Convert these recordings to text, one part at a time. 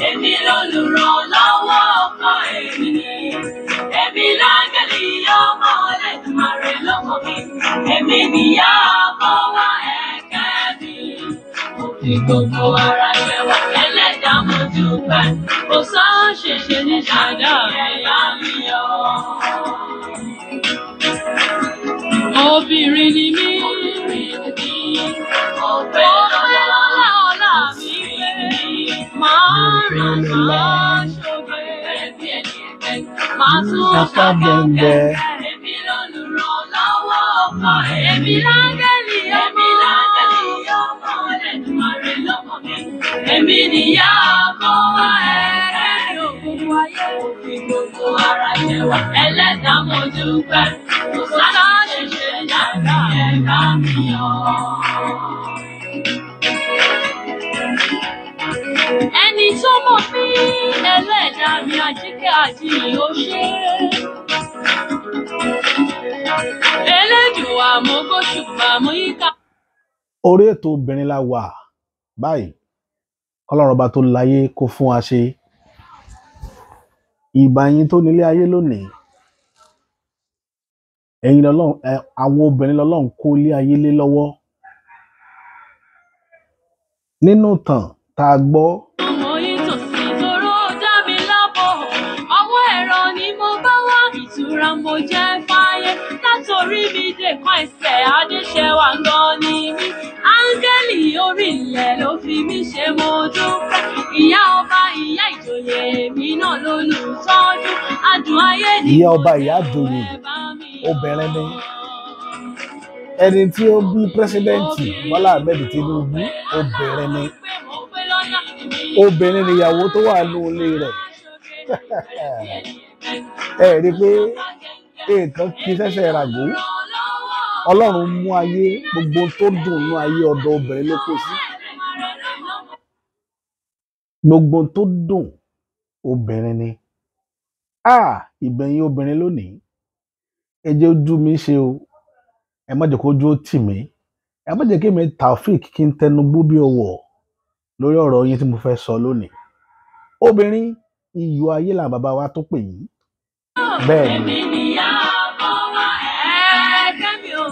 Èmi lolùrànlọ́wọ́ ọkọ èmi ni. Èmi láńgẹ́lì ọmọ Olódùmarè lọ́mọ mi. Èmi nìyá ọkọ wa ẹ̀kẹ́ mi. Mo fi gbogbo ara ṣẹ̀wá ẹlẹ́dàá mo dúpẹ́. Kò sọ́ ṣèṣe ní ṣàdá mi yọ. Obìnrin ni mí. Ọpẹ́ lọ́lá ọlá mi pé máa rìn máa ṣoge. Máa tún ṣàkẹ́kẹ́. Èmi lolùrànlọ́wọ́ ọkọ èmi láńgẹ́lì ọmọ Olódùmarè lọ́mọ mi. Èmi nìyá ọkọ wa ẹ̀kẹ́ òkùnkùn ayé. Mo fi gbogbo ara ṣẹ̀wá ẹlẹ́dàá mo dúpẹ́. Kò sọ́dọ̀ ṣẹ̀ṣẹ̀ dàgbà ẹ̀ka mi yọ. Ẹni tó mọ̀ mí ẹlẹ́dàá mi àjíkẹ́ àjíyìn ó ṣe. Elédùà mo gbóṣùbà mo yíká. Orí ètò obìnrin la wà báyìí. Ọlọ́run ọba tó láyé kó fún wa ṣe. Ìbà yín tó nílé ayé lónìí. Ẹ̀yin lọ́lọ́run, àwọn obìnrin lọ́lọ́run kó ilé ayé lé lọ́wọ́. Nínú ìtàn tá a gbọ́. Ọmọ yìí tòsí tóró dá mi lábọ̀. Ọwọ́ ẹ̀rọ ni mo bá wá ìtura mo jẹ́ fáyé. Látòrí mi dé kan ẹsẹ̀ Adéṣẹ́wà gan ni mí. Áńgẹ́lì orí ilẹ̀ ló fi mí ṣe mo dúpẹ́. Ìyá ọba ìyá ìjòyè mi náà lolùtọ́jú. Adùn ayé ni Ìyá ọba ìyá ìjòyè obìnrin ni. Ẹni tí ó bí pírẹsidẹ́ǹtì Bọ́lá Ahmed Tinubu obìnrin ni. Obìnrin nìyàwó tó wà ní ilé rẹ̀. Ẹ rí i pé nǹkan kí sẹ́sẹ̀ ràgó. Ọlọ́run mú ayé gbogbo tó dùn ní ayé ọ̀dọ̀ obìnrin ló kó sí. Gbogbo tó dùn obìnrin ni. Ìgbẹ̀yìn obìnrin lónìí. Ẹ jẹ́ ojú mi ṣe o. Ẹ má jẹ́ kó ojú ó tì mí. Ẹ má jẹ́ kí mi Taofik kí n tẹnu gbó bí ọwọ́ lórí ọ̀rọ̀ yín tí mo fẹ́ sọ lónìí. Obìnrin iyọ̀ ayé làwọn bàbá wa tó pè yín. Bẹ́ẹ̀ ni. Èmi nìyá ọkọ wa ẹ̀kẹ́ mi ò.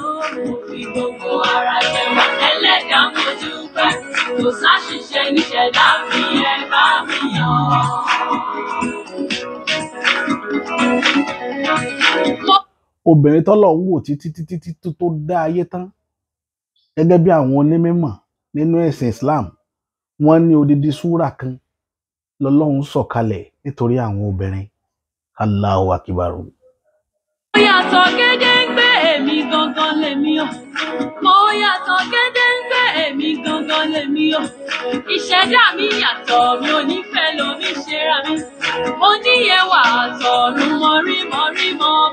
Mo fi gbogbo ara ṣẹ̀wá ẹlẹ́dàá mo dúpẹ́. Kò sáṣìṣe níṣẹ̀dá mi ẹ bá mi yọ. Obìnrin tọ́lọ́run wò títí tó dá ayé tán. Gẹ́gẹ́ bí àwọn onímọ̀ nínú ẹ̀sìn Islam, wọ́n ní odidi súrà kan lọ́lọ́run sọ̀kalẹ̀ nítorí àwọn obìnrin. Allahu Akbar. Mo yàtọ̀ gédéǹgbé èmi gangan lèmi o. Mo yàtọ̀ gédéǹgbé èmi gangan lèmi o. Ìṣẹ̀dá mi yàtọ̀ mi ò ní fẹ́ lomi ṣera mi. Mo níyẹwà àtọ̀run mọ̀rí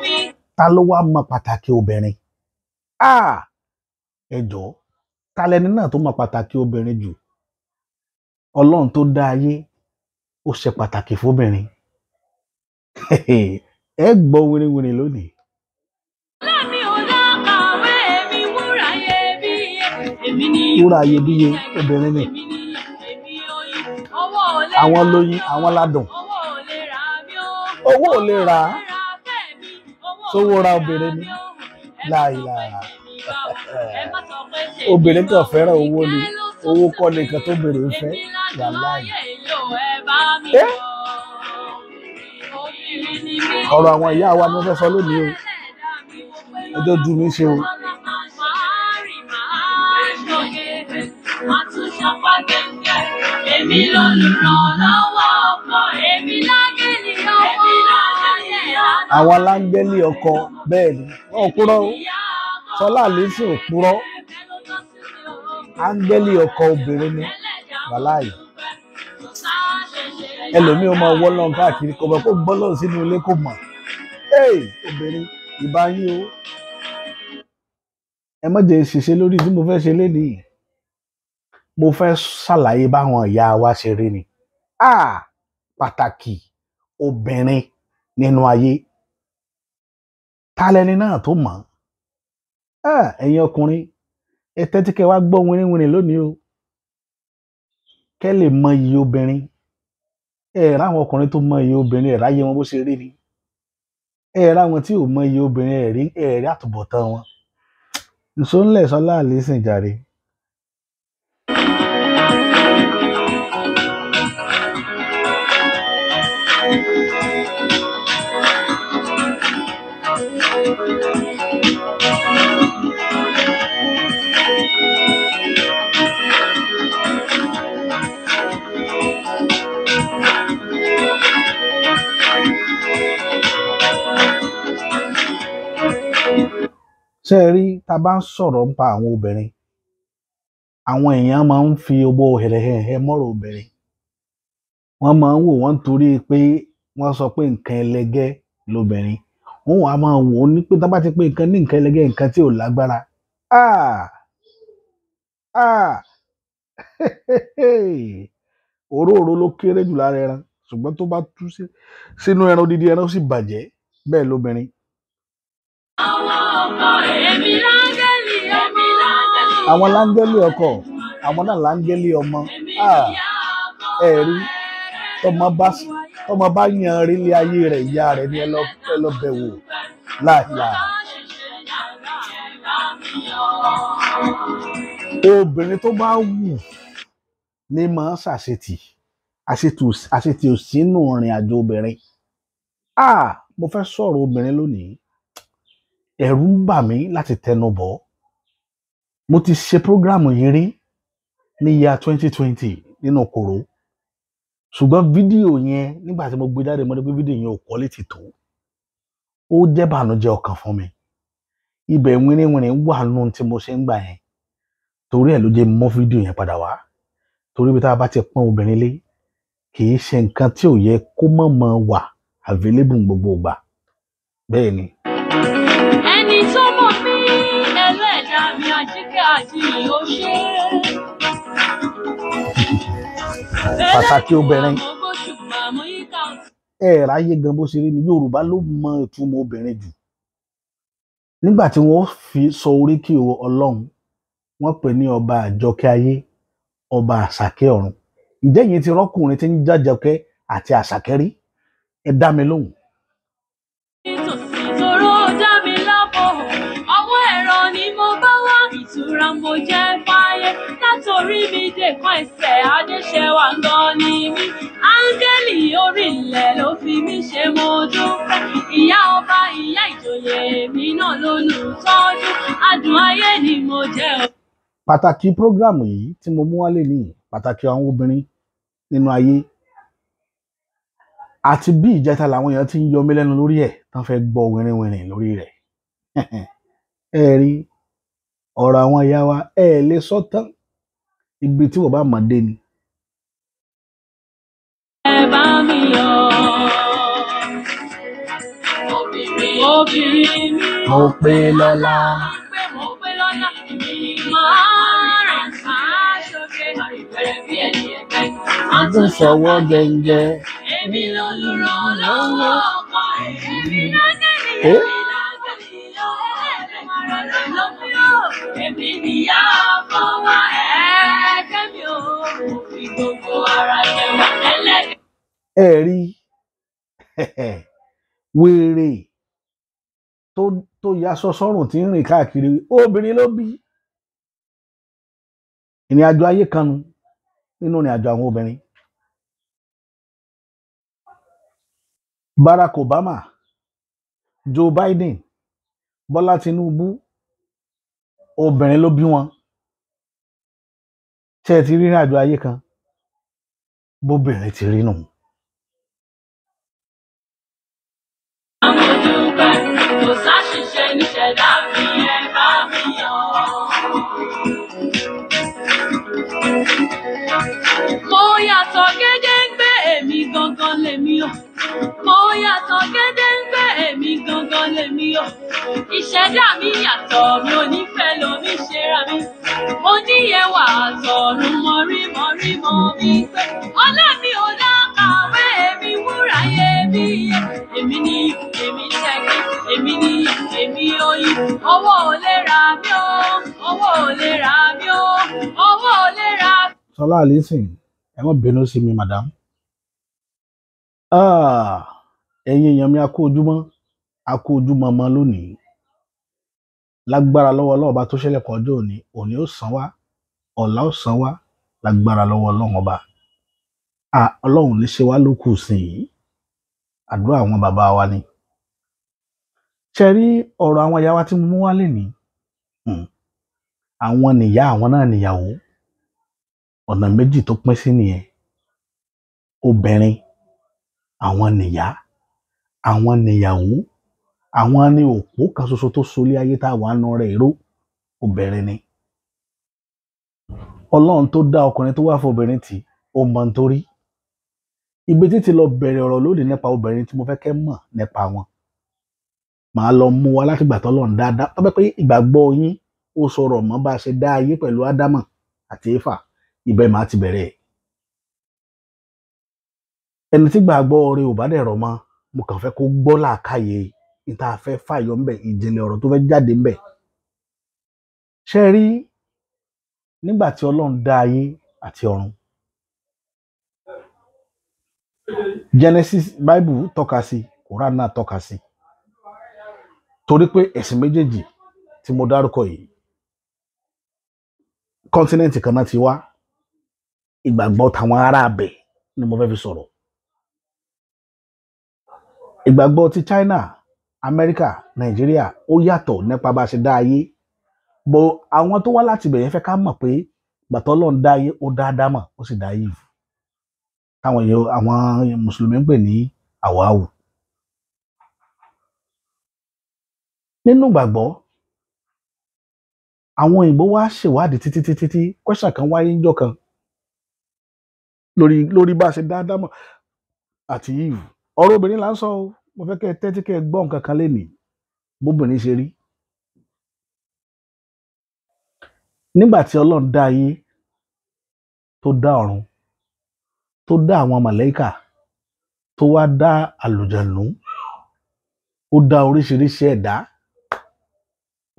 mi. Ta ló wá mọ pàtàkì obìnrin? Ẹ jọ̀ọ́, ta lẹni náà tó mọ pàtàkì obìnrin jù? Ọlọ́run tó dá ayé ó ṣe pàtàkì fóbìnrin. Ẹ gbọ́ wìrìwìrì lónìí. Lámi ò lákàwé èmi wúrà iyebíye. Èmi ni Wúrà iyebíye obìnrin ni. Àwọn lóyin, àwọn ládùn. Owó ò lè rà á. Sówó ra obìnrin ni. Láìláà. Obìnrin kan fẹ́ràn owó ni. Owó kọ́ ni nǹkan tó bèrè ń fẹ́. Wàláì. Ọ̀rọ̀ àwọn ìyá wa ni wọ́n fẹ́ sọ lónìí o. Ẹjọ́ ju mi ṣe o. Èmi lolùrànlọ́wọ́ ọkọ èmi láńgẹ́lì ọmọ. Àwọn láńgẹ́lì ọkọ bẹ́ẹ̀ ni wọ́n ò purọ́ o. Sọlá Allyson ò purọ́. Áńgẹ́lì ọkọ obìnrin ni. Wàláì. Ẹlòmíì ó máa wọ́ lọ́n káàkiri kò mọ̀ kó gbọ́ lọ́n sínú ilé kò mọ̀. Obìnrin ìbá yín o. Ẹ má jẹ́ ṣiṣẹ́ lórí tí mo fẹ́ ṣe lénìí. Mo fẹ́ ṣàlàyé báwọn ìyá wa ṣe rí ni. Pàtàkì obìnrin nínú ayé. Ta lẹni náà tó mọ̀? Ẹ̀yin ọkùnrin ẹ tẹ́tí kẹ́ wá gbọ́ wìnrìnwìnrìn lónìí o kẹ́ lè mọ iye obìnrin ẹ ráwọn ọkùnrin tó mọ iye obìnrin ẹ ráyé wọn bó ṣe rí ni ẹ ráwọn tí ò mọ iye obìnrin ẹ rí àtúbọ̀tán wọn nṣó ńlẹ̀ sọlá àlè sìn jàre. ṣé ẹ rí tá a bá ń sọ̀rọ̀ nípa àwọn obìnrin àwọn èèyàn máa ń fi owó hẹ̀rẹ̀hẹ̀ mọ́rọ̀ obìnrin wọ́n máa ń wò wọ́n torí pé wọ́n sọ pé nǹkan ẹlẹgẹ́ lobìnrin wọ́n wàá máa wò ó ní pé tá a bá ti pé nǹkan ní nǹkan ẹlẹgẹ́ nǹkan tí ò lágbára òróró ló kéré jù lára ẹran ṣùgbọ́n tó bá tú sínú ẹran odidi ẹran ó sì bàjẹ́ bẹ́ẹ̀ lobìnrin. àwọn láńgẹ́lì ọkọ àwọn náà láńgẹ́lì ọmọ ẹ rí tọmọ bá yan rí ilé ayé rẹ̀ ìyá rẹ̀ ní ẹ lọ bẹ̀ wò láìláà. obìnrin tó bá wù ní máa ṣàṣetì àṣetì ò sínú ìrìn àjò obìnrin. mo fẹ́ sọ̀rọ̀ obìnrin lónìí ẹ̀rù ń bà mí láti tẹnu bọ̀ mo ti ṣe prógráàmù yìí rí ní year 2020 nínú kòró ṣùgbọ́n fídíò yẹn nígbà tí mo gbé jáde mo ní pé fídíò yẹn ò quality tó ó jẹ́ bànújẹ́ ọkàn fún mi ibẹ̀ wìnrìnwìnrìn wà nù tí mo ṣe ń gbà yẹn torí ẹ̀ ló jẹ́ mọ́ fídíò yẹn padà wá torí bí tá a bá ti pọ́n obìnrin lé kì í ṣe nǹkan tí ò yẹ kó mọ̀ wà available gbogbo ìgbà bẹ́ẹ̀ ni. ẹni tó mọ̀ mí ẹlẹ́dàá mi àjíkẹ́ àjíyìn ó ṣe pàtàkì obìnrin ẹ ráyé gan bó ṣe rí ni Yorùbá ló mọ ìtumọ̀ obìnrin jù nígbà tí wọ́n fi sọ oríkì Ọlọ́run wọ́n pè ní ọba àjọkẹ́ ayé ọba àṣàkẹ́ ọ̀run ǹjẹ́ yìí ti rọ́kùnrin tí ń jàjọkẹ́ àti àṣàkẹ́ rí ẹ dá mi lóhùn. ìṣòro dá mi lábọ̀ ọwọ́ ẹ̀rọ ni mo bá wá ìtura mo jẹ́ fáyé látòrí mi dèkan ẹsẹ̀ adéṣẹ́wà gan ni mí áńgẹ́lì orí ilẹ̀ ló fi mí ṣe mo dúpẹ́ ìyá ọba ìyá ìjòyè mi náà lólùtọ́jú adùn ayé ni mo jẹ́ o. pàtàkì prógráàmù yìí tí mo mú wálé ní pàtàkì àwọn obìnrin nínú ayé àti bí ìjẹta làwọn èèyàn ti ń yọ mí lẹ́nu lórí ẹ̀ tán fẹ́ gbọ́ wìnrìnwìnrìn lórí rẹ̀ ẹ rí ọ̀rọ̀ àwọn ìyá wa ẹ lè sọ tán ibi tí wọ́n bá mọ̀ dé ni. ẹ bá mi yọ obìnrin mi mo pé lọ́lá. Adún sọ̀wọ́ gẹ́gẹ́. Èmi lolùrànlọ́wọ́ ọkọ èmi èmi níyà ọkọ wa ẹ̀ẹ́dẹ́mi ò fi gbogbo ara jẹ wá ẹlẹ́dẹ̀. ẹ rí wèrè tó yaṣọ sọ́rùn tí ń rìn káàkiri obìnrin ló bí ìrìn àjò ayé kan nínú ìrìn àjò àwọn obìnrin. Barack Obama, Joe Biden, Bọ́lá Tinubu obìnrin ló bí wọn ṣé ẹ ti rí ìrìn àjò ayé kan bóbìnrin ti rí nù. àwọn dúpẹ́ kò sáṣìṣe níṣẹ̀dá mi ẹ bá mi yọ̀. mo yàtọ̀ gédéǹgbé èmi gangan lèmi o mo yàtọ̀ gédéǹgbé èmi gangan lèmi o ìṣẹ̀dá mi yàtọ̀ mi ò nífẹ̀ẹ́ lómi ṣera mi mo níyẹwà àtọ̀run mọ̀rí mi pé ọlá mi ò lákàwé èmi wúrà yé mi yé èmi ni èmi ṣẹ́gi èmi ni èmi oyin owó ò lè rà mí o owó ò lè rà mí o, owó ò lè rà. Sọlá listen, ẹ má bínú sí mi madam. Ẹ̀yin èèyàn mi a kú ojúmọ́ mọ́ lónìí. Lágbára lọ́wọ́ Ọlọ́run ọba tó ṣẹlẹ̀ kan ọjọ́ òní ó san wá, ọ̀la ó san wá, lágbára lọ́wọ́ Ọlọ́run ọba. Ọlọ́run ní ṣe wá lókù sí i, àdúrà àwọn bàbá wa ni. Ṣe rí ọ̀rọ̀ àwọn ìyá wa tí mo mú wá lénìí, àwọn nìyá, àwọn náà nìyàwó. Ọ̀nà méjì tó pín sí nìyẹn. Obìnrin, àwọn nìyá, àwọn nìyàwó, àwọn ní òpó kan ṣoṣo tó solé ayé tá a wà nù rẹ̀ ró. Obìnrin ni. Ọlọ́run tó dá ọkùnrin tó wá fún obìnrin tì, ó mọ nítorí. Ibi títí lọ bẹ̀rẹ̀ ọ̀rọ̀ lónìí nípa obìnrin tí mo fẹ́ kẹ́ mọ̀ nípa wọn. Màá lọ mú wa láti ìgbà tọ́lọ́run dáadáa. Tó bẹ́ pé ìgbàgbọ́ yín ó sọ̀rọ̀ mọ́ bá a ṣe dá ayé pẹ̀lú Ádámà àti Éfà, ibẹ̀ máa ti bẹ̀rẹ̀. Ẹni tí gbàgbọ́ rẹ̀ ò bá dẹ̀ rọ̀ mọ́, mo kàn fẹ́ kó gbọ́ làákàyè ìta fẹ́ fàyọ ńbẹ̀, ìjìnlẹ̀ ọ̀rọ̀ tó fẹ́ jáde ńbẹ̀. Ṣé rí nígbà tí Ọlọ́run dá ayé àti ọ̀run, Genesis Bible tọ́ka sí, Quran náà tọ́ka sí. Torí pé ẹ̀sìn méjèèjì tí mo dárúkọ yìí, kọ́ńtínẹ́ǹtì kan náà ti wá. Ìgbàgbọ́ tàwọn ará abẹ̀ ni mo fẹ́ fi sọ̀rọ̀. Ìgbàgbọ́ ti China, Amẹ́ríkà, Nàìjíríà ó yàtọ̀ nípa bá a ṣe dá ayé. Bọ̀ àwọn tó wá láti ibẹ̀ yẹn fẹ́ ká mọ̀ pé gbàtọ́ Ọlọ́run dá ayé, ó dá Ádámà, ó sì dá Eve. Táwọn àwọn Mùsùlùmí ń pè ní Àwáwù. Nínú ìgbàgbọ́, àwọn òyìnbó wá ṣèwádìí títí question kan wáyé níjọ́ kan lórí bá a ṣe dá Ádámà àti Eve. Ọ̀rọ̀ obìnrin là ń sọ o, mo fẹ́ kẹ́ ẹ tẹ́tí kẹ́ ẹ gbọ́ nǹkan kan lénìí bóbìnrin ṣe rí. Nígbà tí Ọlọ́run dá ayé, tó dá ọ̀run, tó dá àwọn màláíkà, tó wá dá àlùjànnú, ó dá oríṣiríṣi ẹ̀dá,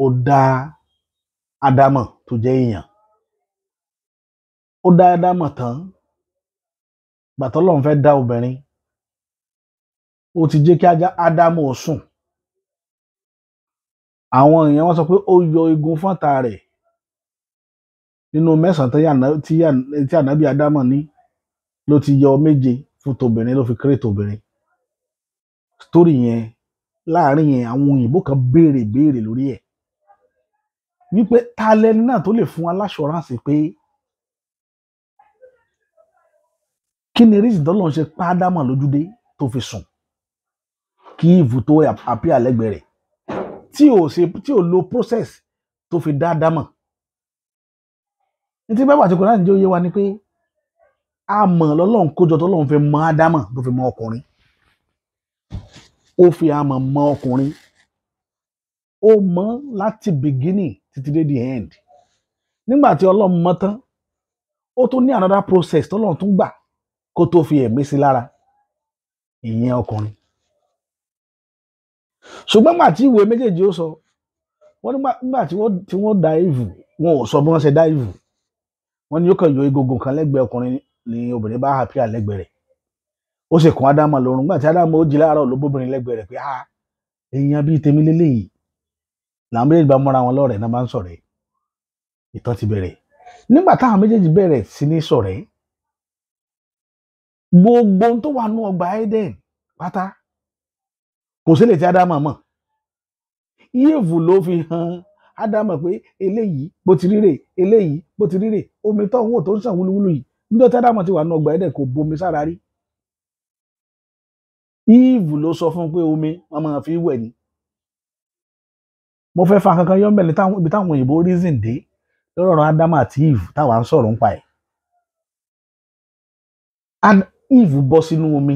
ó dá Ádámà tó jẹ́ èèyàn. Ó dá Ádámà tán, gbàtọ́ Ọlọ́run fẹ́ dá obìnrin, ó ti jẹ́ kí Ádámà ó sùn. Àwọn èèyàn wọ́n sọ pé ó yọ igun fọ́ntà rẹ̀ nínú 9 tí ànábì Ádámà ní, ló ti yọ 7 fún tobìnrin, ló fi create obìnrin. Story yẹn, láàrin yẹn àwọn òyìnbó kan béèrè lórí ẹ̀ wípé ta lẹni náà tó lè fún aláṣọránsì pé kí ni reason tọ́lọ́run ṣe pa Ádámà lójúdé tó fi sùn kí Eve tó appear lẹ́gbẹ̀ẹ́ rẹ̀, tí ò lo process tó fi dá Ádámà. Ní tí bẹ́ẹ̀ àti Kùránì jẹ́ ó yé wa ni pé a mọ̀ lọ́lọ́run kójọ tọ́lọ́run fi mọ Ádámà tó fi mọ ọkùnrin. Ó fi àmọ̀ mọ ọkùnrin. Ó mọ̀ láti beginning títí dé the end. Nígbà tí Ọlọ́run mọ̀ tán, ó tún ní another process tọ́lọ́run tún gbà kó tó fi ẹ̀mí sí lára, ìyẹn ọkùnrin. Ṣùgbọ́n nígbà tí ìwé méjèèjì ó sọ, wọ́n nígbà tí wọ́n dá Eve, wọn ò sọ bí wọ́n ṣe dá Eve. Wọ́n ní yóò kàn yọ egungun kan lẹ́gbẹ̀ẹ́ ọkùnrin ni obìnrin bá appear lẹ́gbẹ̀ẹ́ rẹ̀. Ó sì kún Ádámà lọ́rùn. Nígbà tí Ádámà ó jí láàárọ̀ ló bóbìnrin lẹ́gbẹ̀ẹ́ rẹ̀ pé èèyàn bíi tèmi lélẹ́yìí. Làwọn méjèèjì bá mọ́ra wọn lọ́rẹ̀ẹ́ náà máa ń ṣọ̀rẹ́. Ìtàn ti bẹ̀rẹ̀. Nígbà táwọn méjèèjì bẹ̀rẹ̀ sí ní ṣọ̀rẹ́, gbogbo tó wà nú ọgbà Eden pátá kò sí lè tí Ádámà mọ̀. Eve ló fi hàn Ádámà pé eléyìí bó ti ríre, eléyìí bó ti ríre, omi tó ń wò tó ń sàn wúlúwúlú yìí, níjọ́ tí Ádámà ti wà nú ọgbà Eden kò bomi sára rí. Eve ló sọ fún pé omi wọn máa fi wẹ̀ ni. Mo fẹ́ fa kankan yọ́ mbẹ̀ ibi táwọn òyìnbó reason dé lọ́rọ̀ Ádámà àti Eve táwa ń sọ̀rọ̀ ń pa ẹ̀. Eve bọ́ sínú omi,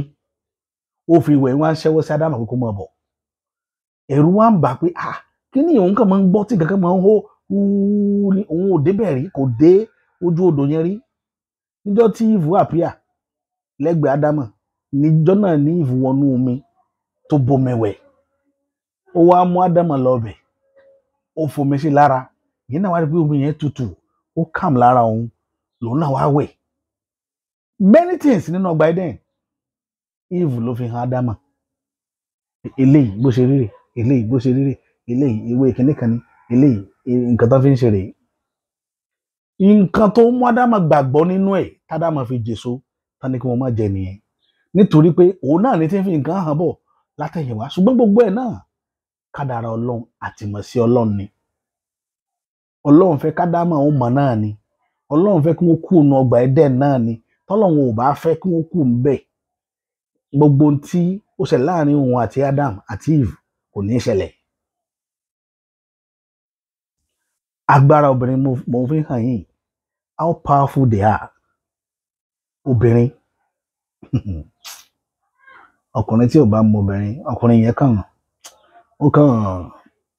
ó fi wẹ̀ wọ́n á ṣẹ́wọ́ sí Ádámà pé kó máa bọ̀. Ẹ̀rù wá ń bà pé kí ni òun kàn máa ń gbọ́ tí kankan máa ń hó òun ò débẹ̀ rí, kò dé ojú odò yẹn rí. Níjọ́ tí Eve appear lẹ́gbẹ̀ẹ́ Ádámà, níjọ́ náà ní Eve wọnú omi tó bomi wẹ̀. Ó wá mú Ádámà lọ bẹ̀, ó fomi sí lára, ìyẹn náà wá rí pé omi yẹn tutù ó calm lára òun lòun náà wá wẹ̀ many things nínú ọgbà Eden Eve ló fi hàn Ádámà eléyìí bó ṣe rí rè eléyìí bó ṣe rí rè eléyìí ewé kìnní kan ní eléyìí nǹkan tó fi ń ṣe rèé nǹkan tó mú Ádámà gbàgbọ́ nínú ẹ̀ tádàmà fi jèso tán ni kí wọ́n má jẹ nìyẹn nítorí pé òun náà ní tí ń fi nǹkan hàn bọ̀ látẹ̀yìnwá ṣùgbọ́n gbogbo ẹ̀ náà kádàrá Ọlọ́run àtìmọ̀sí Ọlọ́run ni Ọlọ́run fẹ́ kádàmà ó mọ̀ náà ni Ọlọ́run fẹ́ kí wọ́n kú nu ọgbà Eden náà ni tọ́lọ́run ò bá fẹ́ kí wọ́n kú ńbẹ̀ gbogbo tí ó ṣẹlẹ̀ láàrin òun àti Adam àti Eve kò ní í ṣẹlẹ̀ agbára obìnrin mo fi hàn yín how powerful they are obìnrin ọkùnrin tí ò bá mọ obìnrin ọkùnrin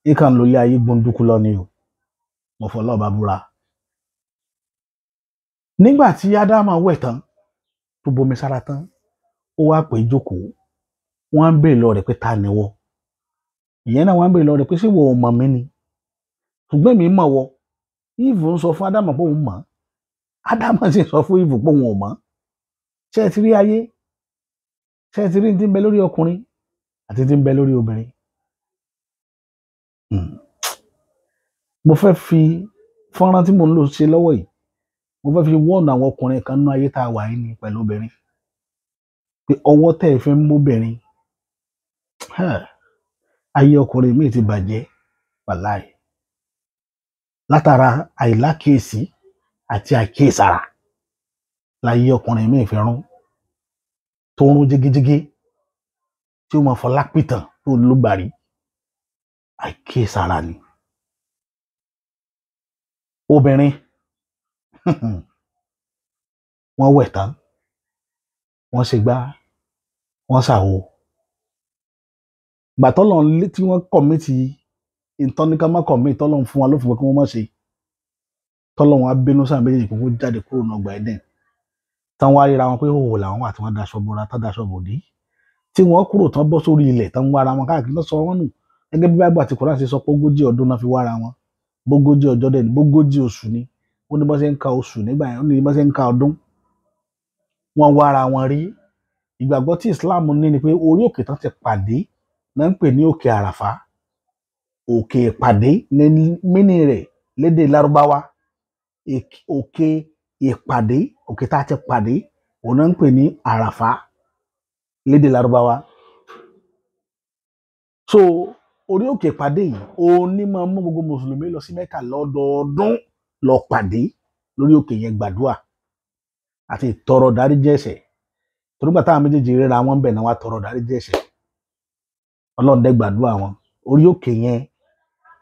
yẹn kàn lólé ayé gbóndúkú lọ ni o mo fọlọ́ bá búra nígbà tí Ádámà wẹ̀ tán tó bomi sára tán ó wá pè é jókòó wọ́n á ń béèrè lọ rẹ̀ pé ta ni wọ́ ìyẹn náà wọ́n á ń béèrè lọ rẹ̀ pé ṣé wọ́n ò mọ̀ mí ni ṣùgbọ́n èmi mọ̀ wọ́ Eve ń sọ fún Ádámà pé òun mọ̀ Ádámà sì sọ fún Eve pé òun ò mọ̀ ṣé ẹ ti rí ayé ṣé ẹ ti rí ní ti ń bẹ lórí ọkùnrin àti ti ń bẹ lórí obìnrin mo fẹ́ fi fọ́nrán tí mò ń lò ṣe lọ́wọ́ yìí mo fẹ́ fi wọ́ọ̀nù àwọn ọkùnrin kan nínú ayé tá a wà yìí ní pẹ̀lú obìnrin pé ọwọ́ tẹ́ ẹ fi ń móbìnrin ayé ọkùnrin míì ti bàjẹ́ wàláì látara àìlákèésí àti àìkíyèsára láyé ọkùnrin míì fi rún tó ń rún jégéjégé tí ó máa fọlá pìtàn tó lùgbàrí àìkíyèsára ni obìnrin wọ́n wẹ̀ tán wọ́n ṣe gbá wọ́n ṣàwo gbà tọ́lọ̀ tí wọ́n kọ̀mítì ìtọ́níká má kọ̀mítì tọ́lọ̀ fún wa ló fún wọn kí wọ́n má ṣe tọ́lọ̀ wọn á bínú sáà méjèèjì kó jáde kúrò ní ọgbà Eden tán wá ríra wọn pé òwò làwọn àti wọn daṣọ bora tá daṣọ bòdì tí wọ́n kúrò tán bọ́ sórí ilẹ̀ tán wára wọn káàkiri lọ sọ wọn nù gẹ́gẹ́ bí Báíbù àti Kùránì ṣe sọ pé 40 ọdún náà fi wára wọn 40 ọjọ́ dẹ̀ ní 40 oṣù ni ó ní bọ́ ṣe ń ka oṣù nígbà yẹn ó ní bọ́ ṣe ń ka ọdún wọ́n wára wọn rí ìgbàgbọ́ tí Islam ní ni pé orí òkè tán ti pàdé náà ń pè ní òkè àràfá òkè ìpàdé ní mínì rẹ̀ lédè lárúbáwá òkè ìpàdé òkè tá a ti pàdé òun náà ń pè ní àràfá lédè lárúbáwá so orí òkè ìpàdé yìí òun ní máa mú gbogbo mùsùlùmí lọ sí Mẹ́kà lọ́dọọdún lọ pàdé lórí òkè yẹn gbàdúrà àti ìtọrọ dáríjì ẹ̀ṣẹ̀ torúgbà táwọn méjèèjì ríra wọn bẹ̀ náà wá tọrọ dáríjì ẹ̀ṣẹ̀ Ọlọ́run dẹ̀ gbàdúrà wọn orí òkè yẹn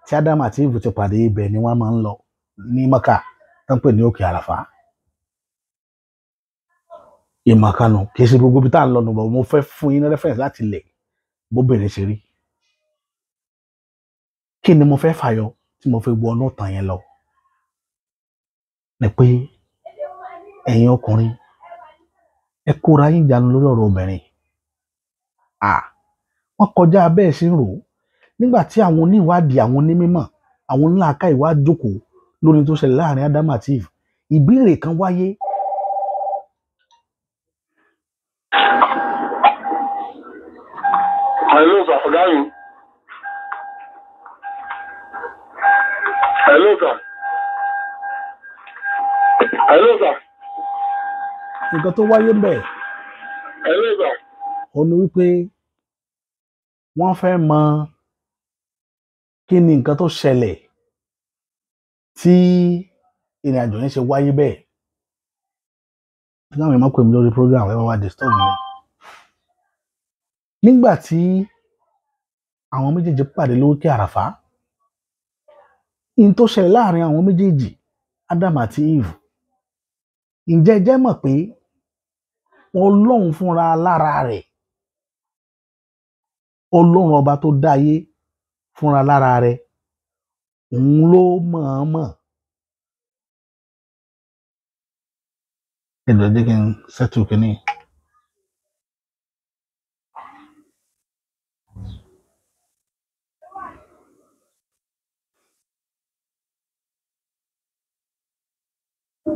tí Ádámù àti Éfù ti pàdé ibẹ̀ ni wọ́n máa ń lọ ní Mẹ́kà tó ń pè ní òkè àràfá ìmọ̀kànnù kì í ṣe gbogbo ibi tá à ń lọ nù bọ̀ mo fẹ́ fún yín ní rẹ́fẹ̀rẹ̀nsì láti lẹ̀ bóbìnrin ṣe rí kí ni mo fẹ́ fàyọ tí mo fi wọnú tàn yẹn lọ ni pé ẹ̀yin ọkùnrin ẹ kóra yín jánu lórí ọ̀rọ̀ obìnrin wọ́n kọjá bẹ́ẹ̀ sí rò ó nígbà tí àwọn oníwádìí àwọn onímọ̀ àwọn onílàákà ìwà jókòó lórí tó ṣẹlẹ̀ láàrin Ádámù àti Éfù ìbéèrè kan wáyé. Hello sir, ọ̀gá mi. Hello sir. Hello sir. nǹkan tó wáyé ń bẹ̀. Hello sir. ó ní wípé wọ́n fẹ́ mọ kí ni nǹkan tó ṣẹlẹ̀ tí ìrìn àjò yẹn ṣe wáyé bẹ́ẹ̀. Nígbà máa pè mí lórí program ẹ wá disturb mi. Nígbà tí àwọn méjèèjì pàdé lókè àràfá in tó ṣẹlẹ̀ láàrin àwọn méjèèjì Ádámù àti Éfù ǹjẹ́ ẹ jẹ́ mọ̀ pé Ọlọ́run fúnra lára rẹ̀ Ọlọ́run ọba tó dá ayé fúnra lára rẹ̀ òun ló mọ̀ọ́mọ̀ ẹ̀dọ̀ jẹ́ kí n settle kìíní.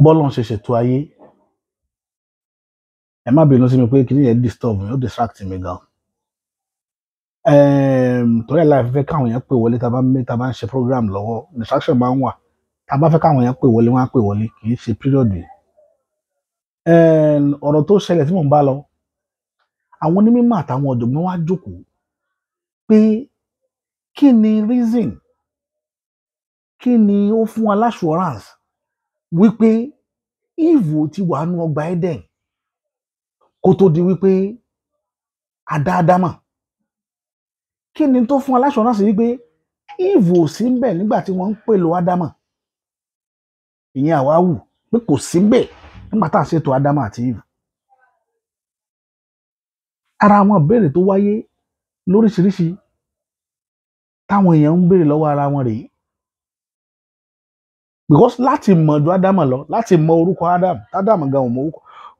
bọ́lọ́run ṣe ṣètò ayé ẹ má bínú sí mi pé kí ni yẹn disturb mi ó distract mi gan torí ẹ̀ láì fẹ́ káwọn èèyàn pè wọlé tá a bá ń ṣe program lọ́wọ́ distraction máa ń wà tá a bá fẹ́ káwọn èèyàn pè wọlé wọ́n á pè wọlé kì í ṣe period yìí ọ̀rọ̀ tó ṣẹlẹ̀ tí mò ń bá lọ àwọn onímọ̀ àtàwọn ọ̀jọ̀gbọ́n wá jókòó pé kí ni reason kí ni ó fún wa l'assurance wípé Eve ti wà nú ọgbà Eden kó tó di wípé adá Ádámà kí ni tó fún wa l'assurance wípé Eve ò sí ńbẹ̀ nígbà tí wọ́n ń pèlò Ádámà ìyẹn àwáwù pé kò sí ńbẹ̀ nígbà tá à ń ṣètò Ádámà àti Eve ara àwọn ìbéèrè tó wáyé lóríṣiríṣi táwọn èèyàn ń béèrè lọ́wọ́ ara wọn rèé because láti mọ̀ ju Ádámà lọ láti mọ orúkọ Ádámà gan ò mọ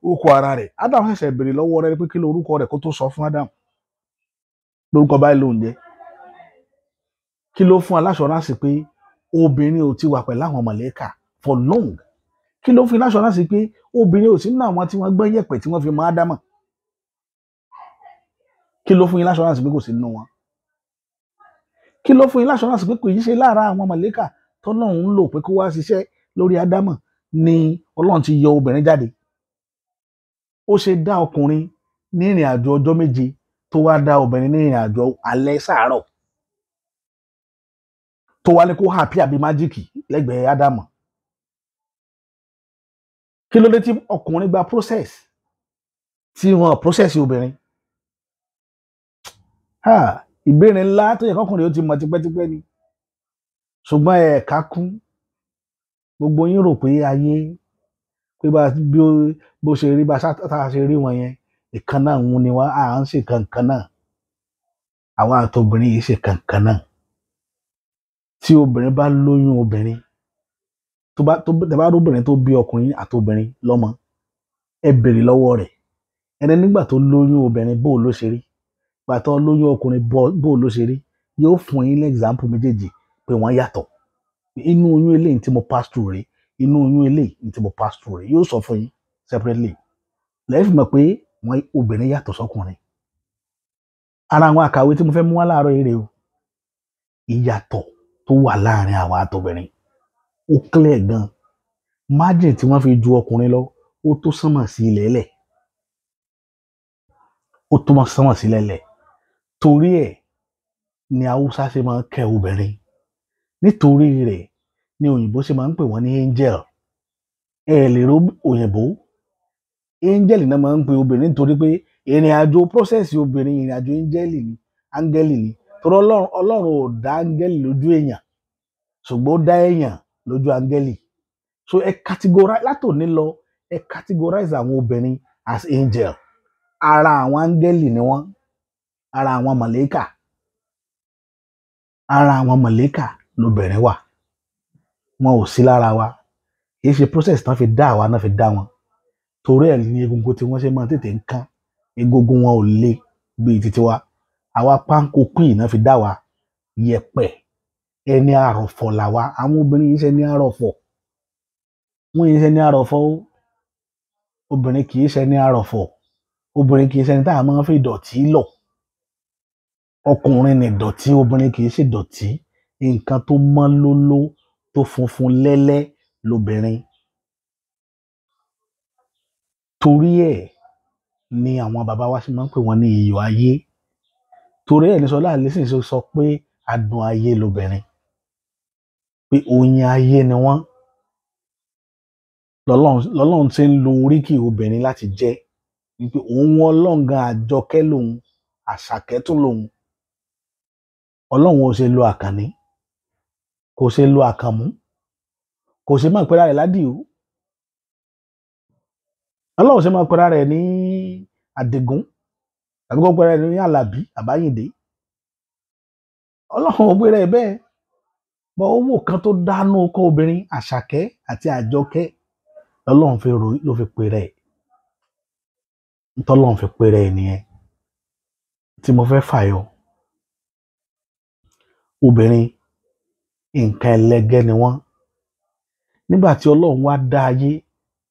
orúkọ ara rẹ̀ Ádámà ṣẹ̀ṣẹ̀ béèrè lọ́wọ́ rẹ̀ pé kí ló orúkọ rẹ̀ kó tó sọ fún Ádámà lórúkọ báyìí ló ń jẹ́ kí ló fún aláṣọránsì pé obìnrin ò ti wà pẹ̀lú àwọn mọ̀lẹ́kà for long kí ló fún aláṣọránsì pé obìnrin ò sí nínú àwọn tí wọ́n gbẹ́ yẹ̀pẹ̀ tí wọ́n fi mọ Ádámà kí ló fún aláṣọránsì pé kò sí nínú wọn kí ló fún aláṣọránsì pé kò yí ṣe lára àwọn mọ̀lẹ́kà tọ́lọ́run ń lò pé kó wá ṣiṣẹ́ lórí Ádámà ni Ọlọ́run ti yọ obìnrin jáde ó ṣe dá ọkùnrin ní ìrìn àjò ọjọ́ méje tó wá dá obìnrin ní ìrìn àjò alẹ́ sàárọ̀ tó wá ní kó happy àbí májíìkì lẹ́gbẹ̀ẹ́ Ádámà kí ló dé tí ọkùnrin gba process tí wọn process obìnrin ìbéèrè ńlá tó yẹ kọkùnrin ó ti mọ̀ tipẹ́tipẹ́ ni ṣùgbọ́n ẹ̀ka kún gbogbo yín rò pé ayé pé bó ṣe rí bá ṣe rí wọn yẹn ìkan náà ń ni wá à ń ṣe kankan náà àwa àtobìnrin yìí ṣe kankan náà tí obìnrin bá lóyún obìnrin tó bá róbìnrin tó bí ọkùnrin àtobìnrin lọ́mọ ẹ béèrè lọ́wọ́ rẹ̀ ẹni nígbà tó lóyún obìnrin bó ló ṣe rí gbà tó lóyún ọkùnrin bó ló ṣe rí yóò fún yín l'example méjèèjì pé wọ́n yàtọ̀ inú oyún eléyìí tí mo pass through rẹ̀ inú oyún eléyìí tí mo pass through rẹ̀ yóò sọ fún yín separately lẹ́yìn mọ̀ pé wọ́n obìnrin yàtọ̀ sọ́kùnrin ara àwọn àkàwé tí mo fẹ́ mú wá láàárọ̀ eré o ìyàtọ̀ tó wà láàrin àwọn àtobìnrin ó clear gan margin tí wọ́n fi ju ọkùnrin lọ ó tó sánmà sí ilẹ̀ ẹlẹ̀ ó tó sánmà sí ilẹ̀ ẹlẹ̀ torí ẹ̀ ni Haúsá ṣe máa ń kẹ́ obìnrin nítorí rẹ̀ ni òyìnbó ṣe máa ń pè wọ́n ní angel lè ro òyìnbó angel náà máa ń pè obìnrin nítorí pé ìrìn àjò process obìnrin ìrìn àjò áńgẹ́lì ni torí ọlọ́run ò dá áńgẹ́lì lójú èèyàn ṣùgbọ́n ó dá èèyàn lójú áńgẹ́lì so látòní lọ ẹ categorize àwọn obìnrin as angel ara àwọn áńgẹ́lì ni wọ́n ara àwọn mọ̀lẹ́kà lóbìnrin wà wọn ò sí lára wa kì í ṣe process tán fi dá àwa náà fi dá wọn torí ẹ̀ ní egungun tí wọ́n ṣe máa tètè ń kán egungun wọn ò le bíi títí wa àwa pánkó queen náà fi dá wa yẹ̀pẹ̀ ẹni àròfọ̀ làwa àwọn obìnrin yìí ṣe ní àròfọ̀ wọ́n yìí ṣe ní àròfọ̀ obìnrin kì í ṣe ní àròfọ̀ obìnrin kì í ṣe ní tá a máa fi dọ̀tí lọ ọkùnrin ní dọ̀tí obìnrin kì í ṣe dọ̀tí nǹkan tó mọ́ lóló tó funfun lẹ́lẹ́ lóbìnrin torí ẹ̀ ni àwọn bàbá wa ṣe máa ń pè wọ́n ní iyọ̀ ayé torí ẹ̀ ní Ṣọlá Allyson sọ pé adùn ayé lóbìnrin pé oyin ayé ni wọ́n lọ́lọ́run ti ń lo oríkì obìnrin láti jẹ́ wípé òun ọlọ́ǹgan àjọkẹ́ lòun àṣàkẹ́ tún lòun ọlọ́run ò ṣe lo àkànní kò ṣe lo àkànmú kò ṣe máa pera rẹ̀ ládìó ọlọ́run ṣe máa pera rẹ̀ ní àdìgún tàbí kó pera rẹ̀ ní àlàbí àbáyìndé ọlọ́run ò pera ẹ̀ bẹ́ẹ̀ bọ́ owó kan tó dánú ọkọ obìnrin àṣàkẹ́ àti àjọkẹ́ ọlọ́run ló fi pera ẹ̀ tọ́lọ́run fi pera ẹ̀ nìyẹn tí mo fẹ́ fàyọ obìnrin nǹkan ẹlẹgẹ́ ni wọ́n nígbà tí ọlọ́run wá dá ayé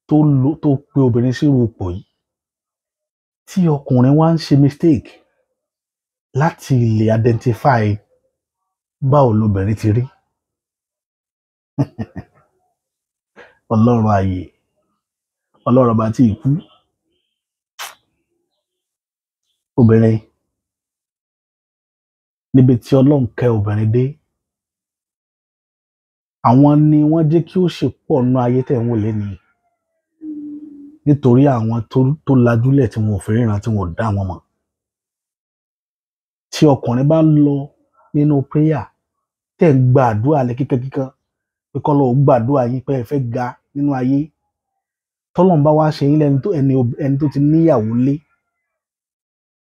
tó pe obìnrin sírú ipò yìí tí ọkùnrin wá ń ṣe mistake láti lè identify báwo lobìnrin ti rí. Ọlọ́run ààyè, Ọlọ́run ọba tí ì kú. Obìnrin, níbi tí Ọlọ́run kẹ́ obìnrin dé, àwọn ni wọ́n jẹ́ kí ó ṣe pọ̀ nínú ayé tẹ̀ ń wò lénìí, nítorí àwọn tó lajúlẹ̀ tí wọn ò fi ríran, tí wọn ò dá wọn mọ̀. Tí ọkùnrin bá lọ nínú prayer tẹ̀ ń gba àdúrà lẹ kíkankíkan pé k'Ọlọ́run gbàdúrà yín pé ẹ fẹ́ ga nínú ayé, tọ́lọ́run bá wá ṣe yín lẹ́ni tó ti níyàwó lé,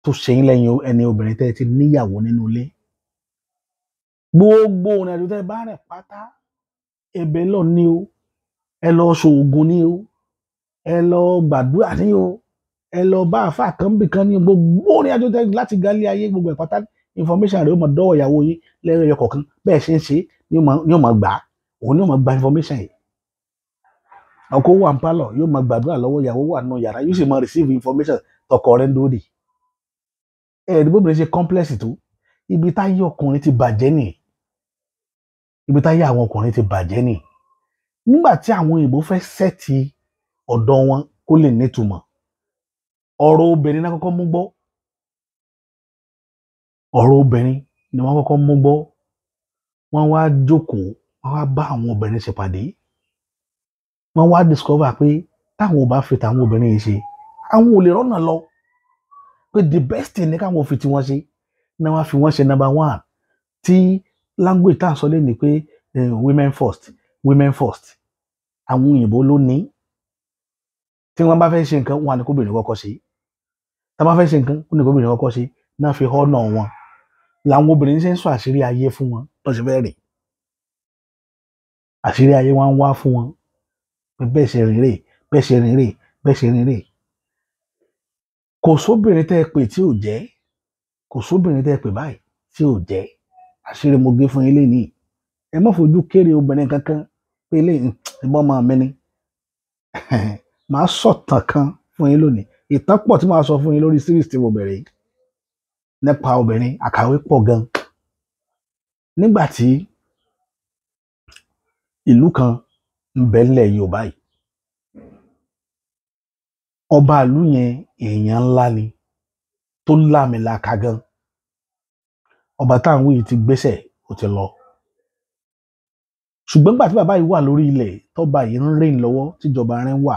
tó ṣe yín lẹ́yìn ẹni obìnrin tẹ́ ti níyàwó nínú ilé, gbogbo ọ̀nà àjò tẹ́ bá rìn pátá, ẹ̀bẹ̀ lọ ní o, ẹ lọ ṣoògùn ní o, ẹ lọ gbàdúrà ní o, ẹ lọ bá àfáà kan bì kan ní o, gbogbo ọ̀nà àjò tẹ́ láti galé ayé, gbogbo ẹ̀ pátá information rẹ̀ ó máa dọ́wọ́ ìyàwó yín lẹ́yìn ẹyọ kọ̀ọ̀kan, bẹ́ẹ̀ ṣe ń ṣe ni ó máa gbà á, òun ni ó máa gba information yìí. Ọkọ wà ń pálọ̀ yóò máa gbàdúrà lọ́wọ́, ìyàwó wà nínú yàrá yóò sì máa receive information tọkọ rẹ̀ ń dóòdì. Bóbìnrin ṣe complex tó, ibi táyé ọkùnrin ti bàjẹ́ nì, ibi táyé àwọn ọkùnrin ti bàjẹ́ nì. Nígbà tí àwọn òyìnbó fẹ́ sẹ́ẹ̀tì ọ̀dọ̀ wọn kó lè nítumọ̀, ọ̀rọ̀ obìnrin náà kọ́kọ́ mú gbọ́, ọ̀rọ̀ obìnrin ni wọ́n kọ́kọ́ mú gbọ́. Wọ́n wá jókòó, wọ́n wá bá àwọn obìnrin ṣèpàdé, wọ́n wá discover pé táwọn ò bá fi tàwọn obìnrin yìí ṣe, àwọn ò lè rọ́nà lọ, pé the best thing ní káwọn fi tiwọn ṣe, náà wá fi wọ́n ṣe number one. Tí language tá à ń sọ lé ní pé women first, women first, àwọn òyìnbó ló ní. Tí wọ́n bá fẹ́ ṣe nǹkan, wọn á ní kóbìnrin kọ́kọ́ ṣe. Tí wọ́n bá fẹ́ ṣe nǹkan, wọn á ní kóbìnrin kọ́kọ́ ṣe, náà fi honour wọn. Làwọn obìnrin ṣe ń sọ àṣírí ayé fún wọn tó ṣe fẹ́ rìn. Àṣírí ayé wọn wá fún wọn, pé bẹ́ẹ̀ ṣe rìn rè, bẹ́ẹ̀ ṣe rìn rè, bẹ́ẹ̀ ṣe rìn rè. Kò sóbìnrin tẹ́ ẹ pè tí ò jẹ́, kò sóbìnrin tẹ́ ẹ pè báyìí tí ò jẹ́. Àṣírí mo gé fún yín lénìí. Ẹ má fojú kéré obìnrin kankan pé eléyìí ìbọn máa mi ni. Màá sọ̀tàn kan fún yín lónìí. Ìtàn pọ̀ tí màá sọ fún yín lórí series tí mo bẹ̀rẹ̀ yìí nípa obìnrin, àkàwé pọ̀ gan. Nígbà tí ìlú kan ń bẹ nílẹ̀ Yorùbá yìí, ọba ìlú yẹn èèyàn ńlá ni tó láàmìlàaka gan. Ọba táwọn wí ti gbéṣẹ̀, ó ti lọ. Ṣùgbọ́n nígbà tí bàbá yìí wà lórí ilẹ̀, tọ́ba yìí ń rìn lọ́wọ́, tíjọba rẹ̀ ń wà,